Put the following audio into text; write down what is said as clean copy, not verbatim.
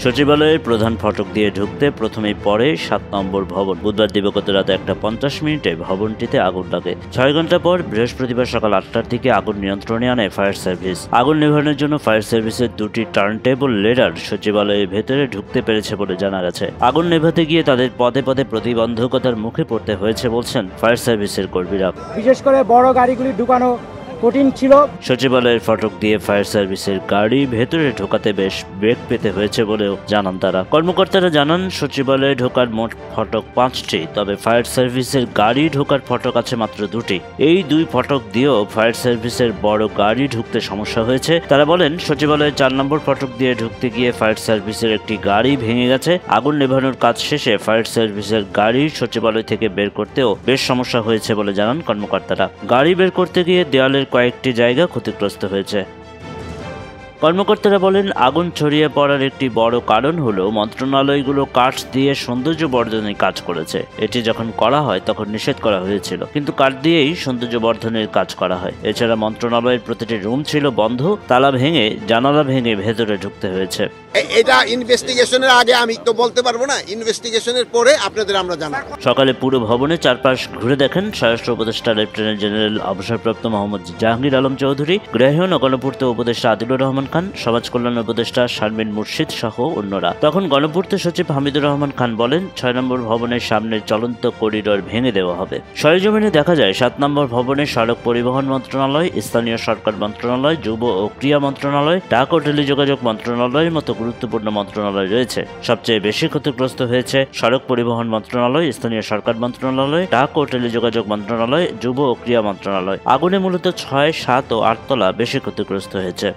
সচিবালয়ের প্রধান ফটক দিয়ে ঢুকতে প্রথমেই পড়ে 7 নম্বর ভবন। বুধবার দিবাগত রাত 1:50 ভবনটিতে আগুন লাগে। 6 ঘন্টা পর বৃহস্পতিবার সকাল 8টার দিকে আগুন নিয়ন্ত্রণে আনে ফায়ার সার্ভিস। আগুন নেভানোর জন্য ফায়ার সার্ভিসের 2টি টার্নটেবল লেডার সচিবালয়ের ভেতরে ঢুকতে পেরেছে বলে জানা গেছে। আগুন নেভাতে গিয়ে তাদের পদে পদে প্রতিবন্ধকতার মুখে পড়তে হয়েছে বলছেন ফায়ার সার্ভিসের কর্মীরা। বিশেষ করে বড় গাড়িগুলি ঢুকানো কঠিন ছিল। সচিবালয়ের ফটক দিয়ে ফায়ার সার্ভিসের গাড়ি ভেতরে ঢোকাতে বেশ বেগ পেতে হয়েছে বলেও জানান তারা। কর্মকর্তারা জানান, সচিবালয়ে ঢোকার মোট ফটক 5টি, তবে ফায়ার সার্ভিসের গাড়ি ঢোকার ফটক আছে মাত্র 2টি। এই 2 ফটক দিয়েও ফায়ার সার্ভিসের বড় গাড়ি ঢুকতে সমস্যা হয়েছে। তারা বলেন, সচিবালয়ের 4 নম্বর ফটক দিয়ে ঢুকতে গিয়ে ফায়ার সার্ভিসের একটি গাড়ি ভেঙে গেছে। আগুন নেভানোর কাজ শেষে ফায়ার সার্ভিসের গাড়ি সচিবালয় থেকে বের করতেও বেশ সমস্যা হয়েছে বলে জানান কর্মকর্তারা। গাড়ি বের করতে গিয়ে দেওয়ালের কয়েকটি জায়গা ক্ষতিগ্রস্ত হয়েছে। কর্মকর্তারা বলেন, আগুন ছড়িয়ে পড়ার একটি বড় কারণ হলো মন্ত্রণালয়গুলো কাঠ দিয়ে সৌন্দর্য বর্ধনের কাজ করেছে। এটি যখন করা হয় তখন নিষেধ করা হয়েছিল, কিন্তু কাঠ দিয়েই সৌন্দর্য বর্ধনের কাজ করা হয়। এছাড়া মন্ত্রণালয়ের প্রতিটি রুম ছিল বন্ধ, তালা ভেঙে জানালা ভেঙে ভেতরে ঢুকতে হয়েছে। এটা ইনভেস্টিগেশনের আগে আমি তো বলতে পারবো না, ইনভেস্টিগেশনের পরে আপনাদের আমরা জানাবো। সকালে পুরো ভবনে চারপাশ ঘুরে দেখেন স্বরাষ্ট্র উপদেষ্টা লেফটেন্যান্ট জেনারেল অবসরপ্রাপ্ত মোহাম্মদ জাহাঙ্গীর আলম চৌধুরী, গৃহায়ন ও গণপূর্ত উপদেষ্টা আদিলুর রহমান খান, সমাজ কল্যাণ উপদেষ্টা শারমিন মুর্শিদ সহ অন্যরা। তখন গণপূর্ত সচিব হামিদুর রহমান খান বলেন, 6 নম্বর ভবনের সামনে চলন্ত করিডোর ভেঙে দেওয়া হবে। সরেজমিনে দেখা যায় 7 নম্বর ভবনে সড়ক পরিবহন মন্ত্রণালয়, স্থানীয় সরকার মন্ত্রণালয়, যুব ও ক্রীড়া মন্ত্রণালয়, ডাক ও টেলিযোগাযোগ মন্ত্রণালয়ের মতো গুরুত্বপূর্ণ মন্ত্রণালয় রয়েছে। সবচেয়ে বেশি ক্ষতিগ্রস্ত হয়েছে সড়ক পরিবহন মন্ত্রণালয়, স্থানীয় সরকার মন্ত্রণালয়, ডাক ও টেলিযোগাযোগ মন্ত্রণালয়, যুব ও ক্রীড়া মন্ত্রণালয়। আগুনে মূলত 6, 7 ও 8 তলা বেশি ক্ষতিগ্রস্ত হয়েছে।